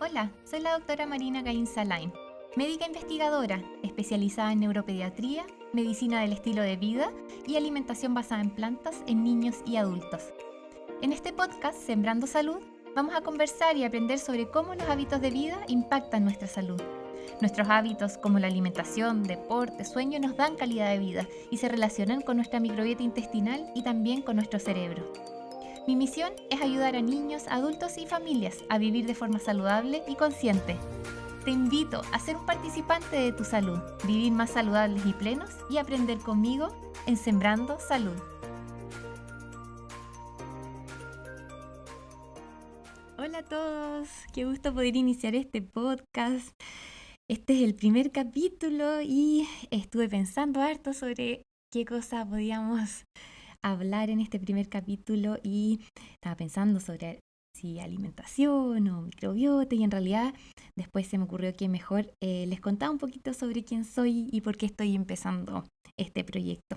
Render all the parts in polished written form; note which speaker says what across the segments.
Speaker 1: Hola, soy la doctora Marina Gaín Salain, médica investigadora especializada en neuropediatría, medicina del estilo de vida y alimentación basada en plantas en niños y adultos. En este podcast, Sembrando Salud, vamos a conversar y aprender sobre cómo los hábitos de vida impactan nuestra salud. Nuestros hábitos como la alimentación, deporte, sueño nos dan calidad de vida y se relacionan con nuestra microbiota intestinal y también con nuestro cerebro. Mi misión es ayudar a niños, adultos y familias a vivir de forma saludable y consciente. Te invito a ser un participante de tu salud, vivir más saludables y plenos y aprender conmigo en Sembrando Salud. Hola a todos, qué gusto poder iniciar este podcast. Este es el primer capítulo y estuve pensando harto sobre qué cosa podíamos hablar en este primer capítulo y estaba pensando sobre si alimentación o microbiota y en realidad después se me ocurrió que mejor les contaba un poquito sobre quién soy y por qué estoy empezando este proyecto.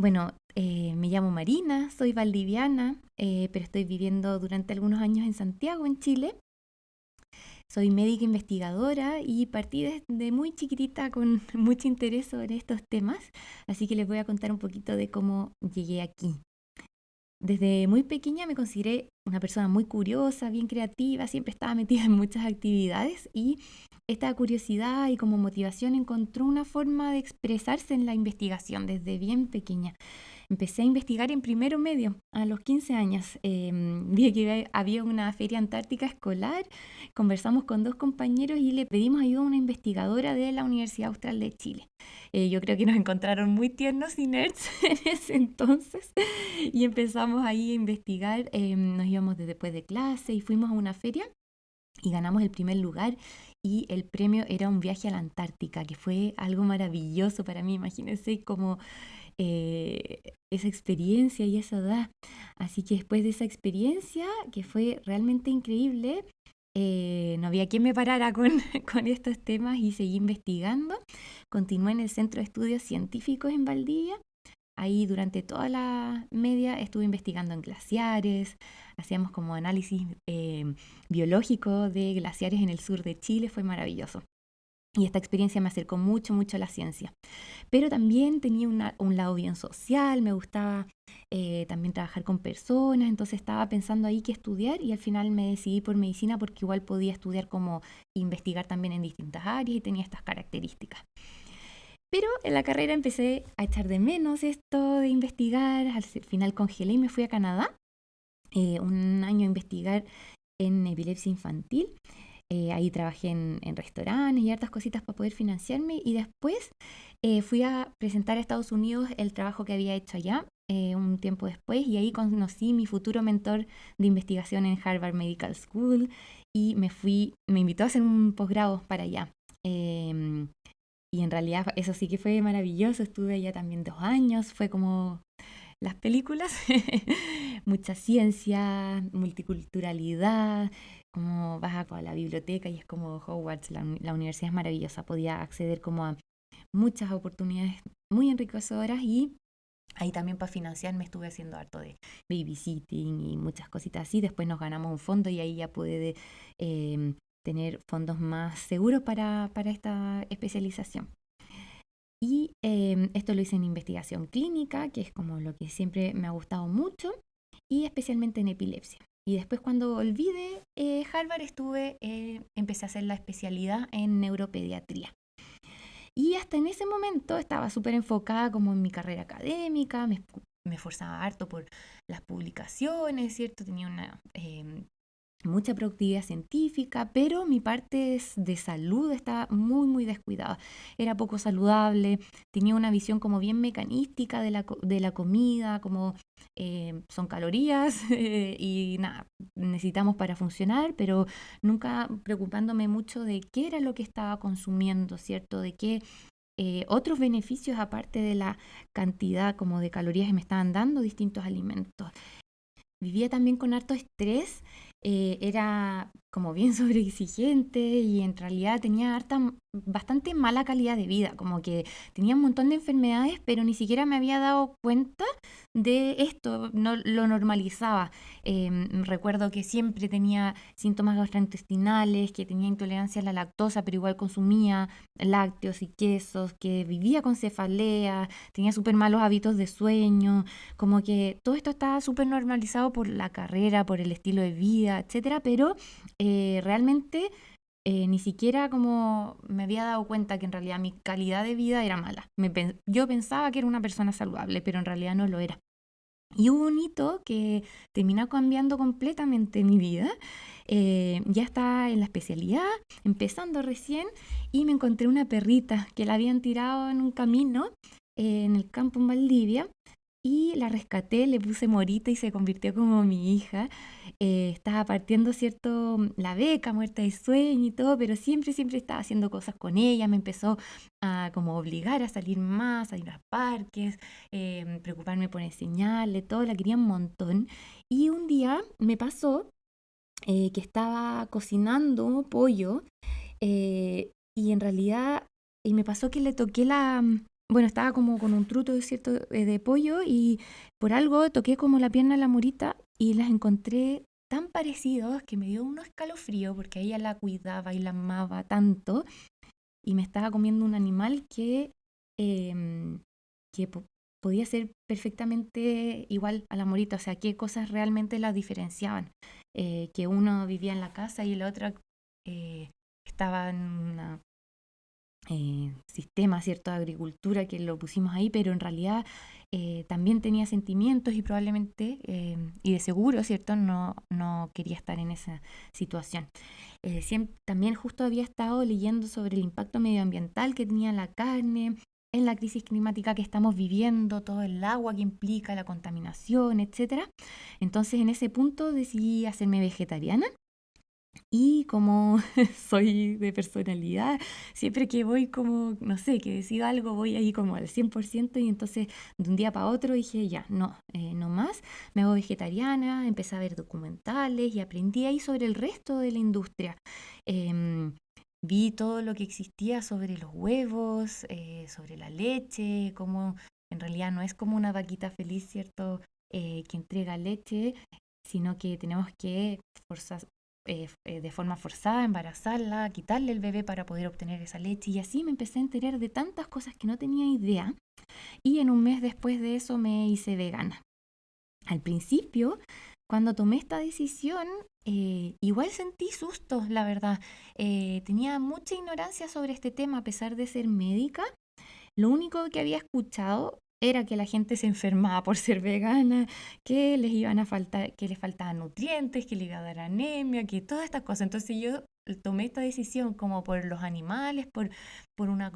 Speaker 1: Bueno, me llamo Marina, soy valdiviana, pero estoy viviendo durante algunos años en Santiago, en Chile. Soy médica investigadora y partí desde muy chiquitita con mucho interés sobre estos temas, así que les voy a contar un poquito de cómo llegué aquí. Desde muy pequeña me consideré una persona muy curiosa, bien creativa, siempre estaba metida en muchas actividades y esta curiosidad y como motivación encontró una forma de expresarse en la investigación desde bien pequeña. Empecé a investigar en primero medio, a los 15 años. Vi que había una feria antártica escolar, conversamos con dos compañeros y le pedimos ayuda a una investigadora de la Universidad Austral de Chile. Yo creo que nos encontraron muy tiernos y nerds en ese entonces y empezamos ahí a investigar. Nos íbamos después de clase y fuimos a una feria y ganamos el primer lugar y el premio era un viaje a la Antártica, que fue algo maravilloso para mí. Imagínense como esa experiencia y esa edad. Así que después de esa experiencia, que fue realmente increíble, no había quien me parara con, con estos temas y seguí investigando. Continué en el Centro de Estudios Científicos en Valdivia. Ahí durante toda la media estuve investigando en glaciares, hacíamos como análisis biológico de glaciares en el sur de Chile, fue maravilloso. Y esta experiencia me acercó mucho, mucho a la ciencia. Pero también tenía un lado bien social, me gustaba también trabajar con personas, entonces estaba pensando ahí qué estudiar y al final me decidí por medicina porque igual podía estudiar como investigar también en distintas áreas y tenía estas características. Pero en la carrera empecé a echar de menos esto de investigar, al final congelé y me fui a Canadá, un año a investigar en epilepsia infantil. Ahí trabajé en restaurantes y hartas cositas para poder financiarme y después fui a presentar a Estados Unidos el trabajo que había hecho allá un tiempo después y ahí conocí mi futuro mentor de investigación en Harvard Medical School y me invitó a hacer un posgrado para allá. Y en realidad eso sí que fue maravilloso, estuve allá también 2 años, fue como las películas, mucha ciencia, multiculturalidad, como vas a la biblioteca y es como Hogwarts, la universidad es maravillosa, podía acceder como a muchas oportunidades muy enriquecedoras y ahí también para financiarme estuve haciendo harto de babysitting y muchas cositas así, después nos ganamos un fondo y ahí ya pude tener fondos más seguros para esta especialización. Y esto lo hice en investigación clínica, que es como lo que siempre me ha gustado mucho, y especialmente en epilepsia. Y después cuando volví de Harvard empecé a hacer la especialidad en neuropediatría. Y hasta en ese momento estaba súper enfocada como en mi carrera académica, me esforzaba harto por las publicaciones, ¿cierto? Tenía mucha productividad científica, pero mi parte de salud estaba muy, muy descuidada. Era poco saludable, tenía una visión como bien mecanística de la comida, como son calorías y nada, necesitamos para funcionar, pero nunca preocupándome mucho de qué era lo que estaba consumiendo, ¿cierto? De qué otros beneficios aparte de la cantidad como de calorías que me estaban dando distintos alimentos. Vivía también con harto estrés, era como bien sobreexigente y en realidad tenía bastante mala calidad de vida, como que tenía un montón de enfermedades, pero ni siquiera me había dado cuenta de esto, no lo normalizaba. Recuerdo que siempre tenía síntomas gastrointestinales, que tenía intolerancia a la lactosa, pero igual consumía lácteos y quesos, que vivía con cefalea, tenía súper malos hábitos de sueño, como que todo esto estaba súper normalizado por la carrera, por el estilo de vida, etcétera, pero realmente ni siquiera como me había dado cuenta que en realidad mi calidad de vida era mala. Yo pensaba que era una persona saludable, pero en realidad no lo era. Y hubo un hito que terminó cambiando completamente mi vida. Ya estaba en la especialidad, empezando recién, y me encontré una perrita que la habían tirado en un camino en el campo en Valdivia. Y la rescaté, le puse Morita y se convirtió como mi hija. Estaba partiendo, ¿cierto? La beca, muerta de sueño y todo, pero siempre, siempre estaba haciendo cosas con ella. Me empezó a como obligar a salir más, a ir a parques, preocuparme por enseñarle, todo, la quería un montón. Y un día me pasó que estaba cocinando pollo y en realidad, y me pasó que le toqué bueno, estaba como con un truto, ¿cierto?, de pollo y por algo toqué como la pierna de la Morita y las encontré tan parecidos que me dio un escalofrío porque ella la cuidaba y la amaba tanto y me estaba comiendo un animal em, que podía ser perfectamente igual a la Morita, o sea, qué cosas realmente las diferenciaban. Que uno vivía en la casa y la otra estaba en un sistema, ¿cierto?, de agricultura que lo pusimos ahí, pero en realidad también tenía sentimientos y probablemente, y de seguro, ¿cierto?, no quería estar en esa situación. También justo había estado leyendo sobre el impacto medioambiental que tenía la carne en la crisis climática que estamos viviendo, todo el agua que implica, la contaminación, etcétera. Entonces en ese punto decidí hacerme vegetariana y como soy de personalidad, siempre que voy como, no sé, que decido algo, voy ahí como al 100% y entonces de un día para otro dije, ya, no, no más, me hago vegetariana, empecé a ver documentales y aprendí ahí sobre el resto de la industria. Em, Vi todo lo que existía sobre los huevos, sobre la leche, cómo en realidad no es como una vaquita feliz, ¿cierto? Que entrega leche, sino que tenemos que forzar, de forma forzada, embarazarla, quitarle el bebé para poder obtener esa leche. Y así me empecé a enterar de tantas cosas que no tenía idea. Y en un mes después de eso me hice vegana. Al principio, cuando tomé esta decisión, igual sentí sustos, la verdad. Tenía mucha ignorancia sobre este tema a pesar de ser médica. Lo único que había escuchado era que la gente se enfermaba por ser vegana, que les iban a faltar, que les faltaban nutrientes, que le iba a dar anemia, que todas estas cosas. Entonces yo tomé esta decisión como por los animales, por una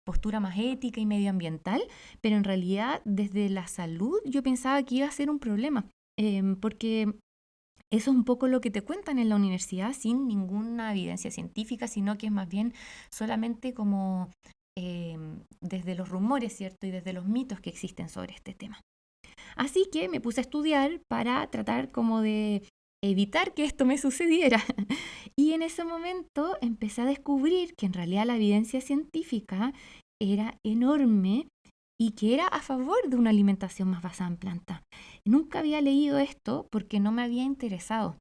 Speaker 1: postura más ética y medioambiental, pero en realidad desde la salud yo pensaba que iba a ser un problema, porque eso es un poco lo que te cuentan en la universidad sin ninguna evidencia científica, sino que es más bien solamente como desde los rumores, ¿cierto? Y desde los mitos que existen sobre este tema. Así que me puse a estudiar para tratar como de evitar que esto me sucediera. Y en ese momento empecé a descubrir que en realidad la evidencia científica era enorme y que era a favor de una alimentación más basada en planta. Nunca había leído esto porque no me había interesado.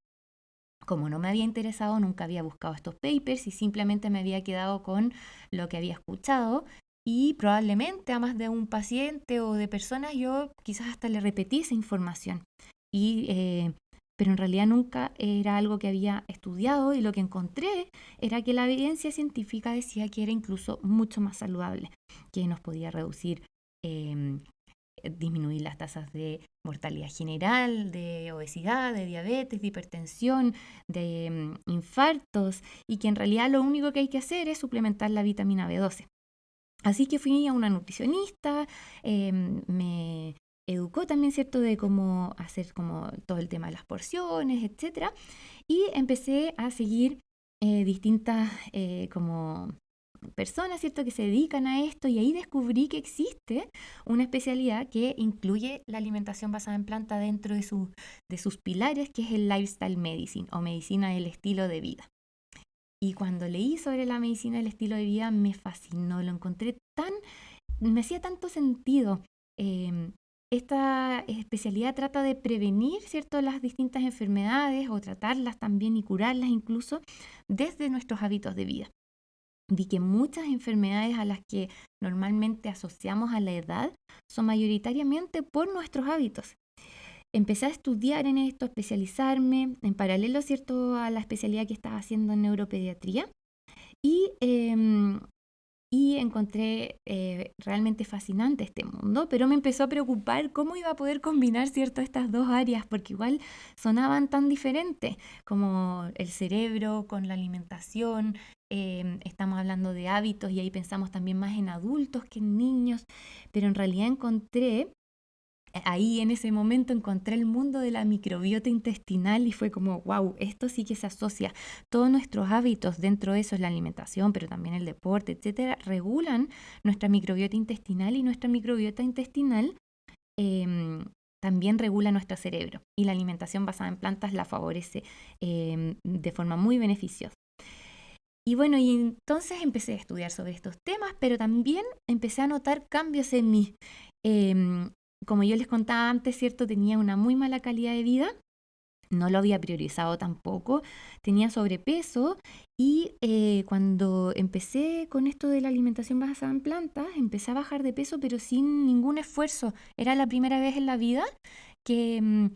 Speaker 1: Como no me había interesado, nunca había buscado estos papers y simplemente me había quedado con lo que había escuchado y probablemente a más de un paciente o de personas yo quizás hasta le repetí esa información. Y, pero en realidad nunca era algo que había estudiado y lo que encontré era que la evidencia científica decía que era incluso mucho más saludable, que nos podía reducir disminuir las tasas de mortalidad general, de obesidad, de diabetes, de hipertensión, de infartos, y que en realidad lo único que hay que hacer es suplementar la vitamina B12. Así que fui a una nutricionista, me educó también, ¿cierto?, de cómo hacer como todo el tema de las porciones, etcétera, y empecé a seguir distintas como personas, ¿cierto?, que se dedican a esto, y ahí descubrí que existe una especialidad que incluye la alimentación basada en planta dentro de sus pilares, que es el lifestyle medicine o medicina del estilo de vida. Y cuando leí sobre la medicina del estilo de vida me fascinó, lo encontré me hacía tanto sentido. Esta especialidad trata de prevenir, ¿cierto?, las distintas enfermedades o tratarlas también y curarlas incluso desde nuestros hábitos de vida. Vi que muchas enfermedades a las que normalmente asociamos a la edad son mayoritariamente por nuestros hábitos. Empecé a estudiar en esto, a especializarme en paralelo, ¿cierto?, a la especialidad que estaba haciendo en neuropediatría, y, y encontré realmente fascinante este mundo, pero me empezó a preocupar cómo iba a poder combinar, ¿cierto?, estas dos áreas, porque igual sonaban tan diferentes, como el cerebro con la alimentación. Estamos hablando de hábitos y ahí pensamos también más en adultos que en niños, pero en realidad ahí en ese momento encontré el mundo de la microbiota intestinal y fue como, wow, esto sí que se asocia. Todos nuestros hábitos, dentro de eso es la alimentación, pero también el deporte, etcétera, regulan nuestra microbiota intestinal, y nuestra microbiota intestinal también regula nuestro cerebro, y la alimentación basada en plantas la favorece de forma muy beneficiosa. Y bueno, y entonces empecé a estudiar sobre estos temas, pero también empecé a notar cambios en mí. Como yo les contaba antes, ¿cierto?, tenía una muy mala calidad de vida, no lo había priorizado tampoco, tenía sobrepeso, y cuando empecé con esto de la alimentación basada en plantas, empecé a bajar de peso, pero sin ningún esfuerzo. Era la primera vez en la vida que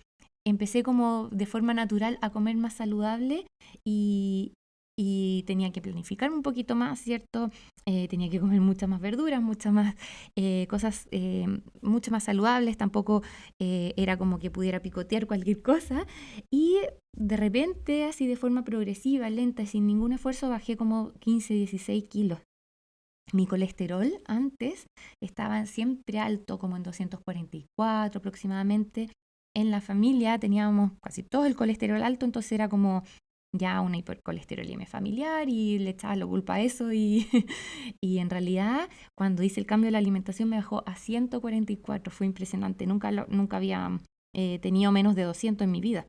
Speaker 1: empecé como de forma natural a comer más saludable, y tenía que planificarme un poquito más, ¿cierto? Tenía que comer muchas más verduras, muchas más cosas mucho más saludables. Tampoco era como que pudiera picotear cualquier cosa. Y de repente, así de forma progresiva, lenta y sin ningún esfuerzo, bajé como 15, 16 kilos. Mi colesterol antes estaba siempre alto, como en 244 aproximadamente. En la familia teníamos casi todo el colesterol alto, entonces era como ya una hipercolesterolemia familiar, y le echaba la culpa a eso, y, y en realidad cuando hice el cambio de la alimentación me bajó a 144. Fue impresionante, nunca había tenido menos de 200 en mi vida.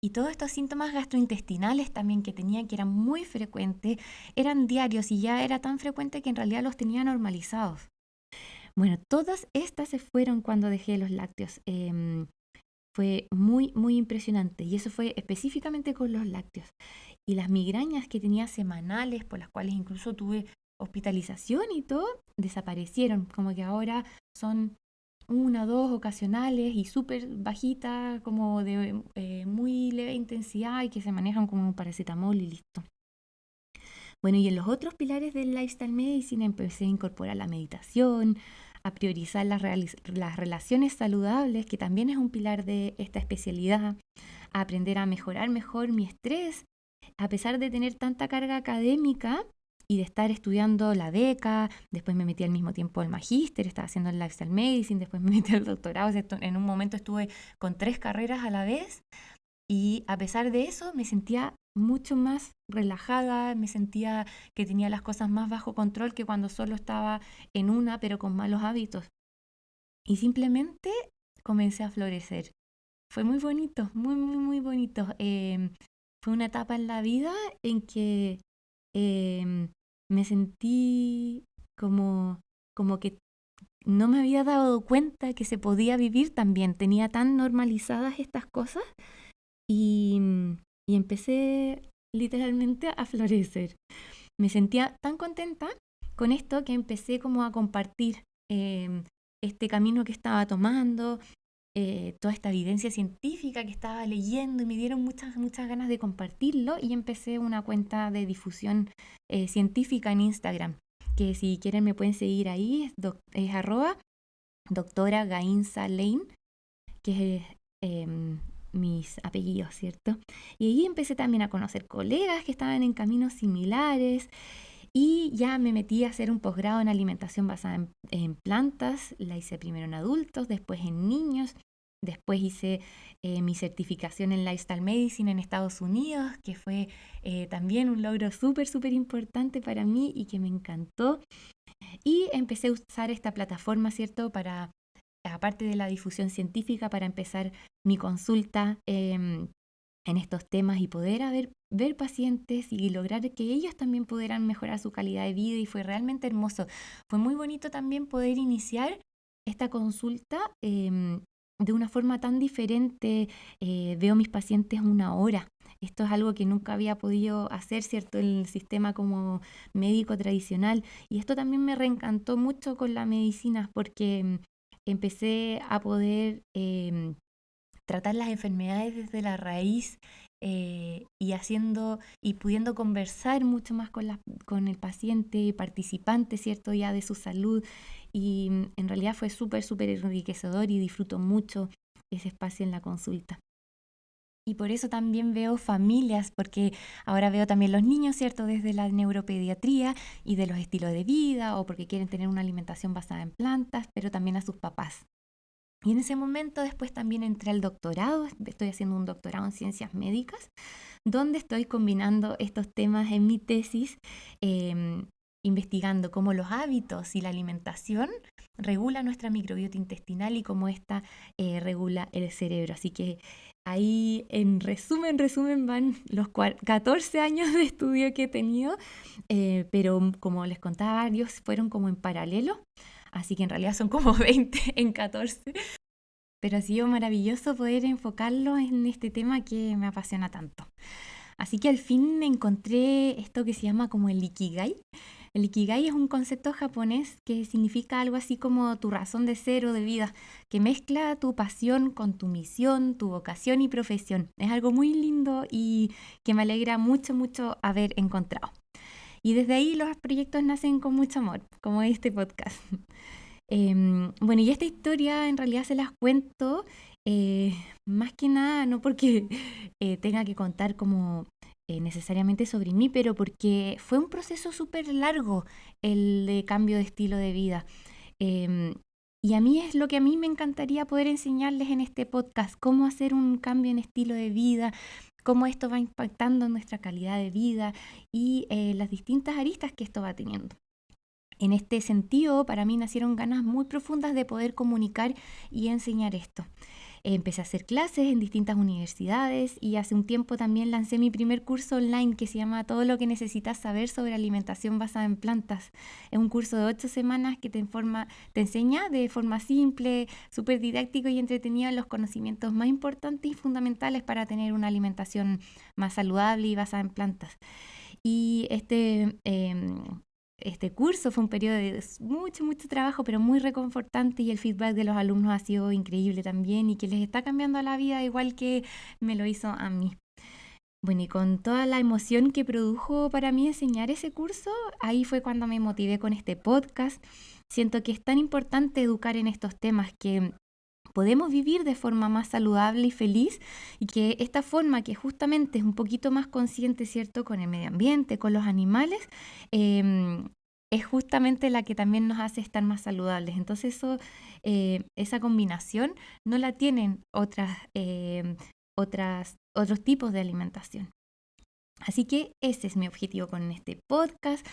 Speaker 1: Y todos estos síntomas gastrointestinales también que tenía, que eran muy frecuentes, eran diarios, y ya era tan frecuente que en realidad los tenía normalizados. Bueno, todas estas se fueron cuando dejé los lácteos. Fue muy, muy impresionante, y eso fue específicamente con los lácteos. Y las migrañas que tenía semanales, por las cuales incluso tuve hospitalización y todo, desaparecieron. Como que ahora son 1 o 2 ocasionales y súper bajitas, como de muy leve intensidad, y que se manejan como un paracetamol y listo. Bueno, y en los otros pilares del lifestyle medicine empecé a incorporar la meditación, a priorizar las relaciones saludables, que también es un pilar de esta especialidad, a aprender a mejorar mejor mi estrés, a pesar de tener tanta carga académica y de estar estudiando la beca. Después me metí al mismo tiempo al magíster, estaba haciendo el lifestyle medicine, después me metí al doctorado. O sea, en un momento estuve con 3 carreras a la vez, y a pesar de eso me sentía mucho más relajada, me sentía que tenía las cosas más bajo control que cuando solo estaba en una, pero con malos hábitos. Y simplemente comencé a florecer. Fue muy bonito, muy, muy, muy bonito. Fue una etapa en la vida en que me sentí como que no me había dado cuenta que se podía vivir también. Tenía tan normalizadas estas cosas, y empecé literalmente a florecer. Me sentía tan contenta con esto que empecé como a compartir este camino que estaba tomando, toda esta evidencia científica que estaba leyendo, y me dieron muchas, muchas ganas de compartirlo, y empecé una cuenta de difusión científica en Instagram, que si quieren me pueden seguir ahí, es @doctora Gainza Lane, que es mis apellidos, ¿cierto? Y ahí empecé también a conocer colegas que estaban en caminos similares, y ya me metí a hacer un posgrado en alimentación basada en plantas. La hice primero en adultos, después en niños, Después hice mi certificación en Lifestyle Medicine en Estados Unidos, que fue también un logro súper, súper importante para mí y que me encantó. Y empecé a usar esta plataforma, ¿cierto?, para, aparte de la difusión científica, para empezar mi consulta en estos temas y poder ver pacientes y lograr que ellos también pudieran mejorar su calidad de vida, y fue realmente hermoso. Fue muy bonito también poder iniciar esta consulta de una forma tan diferente. Veo a mis pacientes 1 hora. Esto es algo que nunca había podido hacer, ¿cierto?, en el sistema como médico tradicional. Y esto también me reencantó mucho con la medicina, porque empecé a poder tratar las enfermedades desde la raíz, y pudiendo conversar mucho más con el paciente participante, ¿cierto?, ya de su salud. Y en realidad fue súper, súper enriquecedor y disfruto mucho ese espacio en la consulta. Y por eso también veo familias, porque ahora veo también los niños, ¿cierto?, desde la neuropediatría y de los estilos de vida, o porque quieren tener una alimentación basada en plantas, pero también a sus papás. Y en ese momento después también entré al doctorado. Estoy haciendo un doctorado en ciencias médicas, donde estoy combinando estos temas en mi tesis, investigando cómo los hábitos y la alimentación regula nuestra microbiota intestinal y cómo esta regula el cerebro. Así que ahí en resumen van los 14 años de estudio que he tenido, pero como les contaba, varios fueron como en paralelo. Así que en realidad son como 20 en 14. Pero ha sido maravilloso poder enfocarlo en este tema que me apasiona tanto. Así que al fin encontré esto que se llama como el Ikigai. El Ikigai es un concepto japonés que significa algo así como tu razón de ser o de vida, que mezcla tu pasión con tu misión, tu vocación y profesión. Es algo muy lindo y que me alegra mucho, mucho haber encontrado. Y desde ahí los proyectos nacen con mucho amor, como este podcast. Bueno, y esta historia en realidad se las cuento más que nada, no porque tenga que contar como necesariamente sobre mí, pero porque fue un proceso súper largo el de cambio de estilo de vida. Y a mí es lo que a mí me encantaría poder enseñarles en este podcast: cómo hacer un cambio en estilo de vida, cómo esto va impactando en nuestra calidad de vida y las distintas aristas que esto va teniendo. En este sentido, para mí nacieron ganas muy profundas de poder comunicar y enseñar esto. Empecé a hacer clases en distintas universidades y hace un tiempo también lancé mi primer curso online que se llama Todo lo que necesitas saber sobre alimentación basada en plantas. Es un curso de 8 semanas que te enseña de forma simple, súper didáctico y entretenido los conocimientos más importantes y fundamentales para tener una alimentación más saludable y basada en plantas. Y este curso fue un periodo de mucho, mucho trabajo, pero muy reconfortante, y el feedback de los alumnos ha sido increíble también y que les está cambiando la vida igual que me lo hizo a mí. Bueno, y con toda la emoción que produjo para mí enseñar ese curso, ahí fue cuando me motivé con este podcast. Siento que es tan importante educar en estos temas, que podemos vivir de forma más saludable y feliz, y que esta forma, que justamente es un poquito más consciente, ¿cierto?, con el medio ambiente, con los animales, es justamente la que también nos hace estar más saludables. Entonces esa combinación no la tienen otros tipos de alimentación. Así que ese es mi objetivo con este podcast.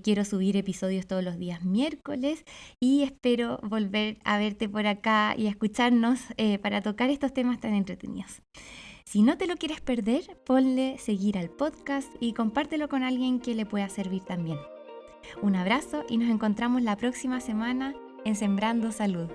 Speaker 1: Quiero subir episodios todos los días miércoles y espero volver a verte por acá y a escucharnos para tocar estos temas tan entretenidos. Si no te lo quieres perder, ponle seguir al podcast y compártelo con alguien que le pueda servir también. Un abrazo y nos encontramos la próxima semana en Sembrando Salud.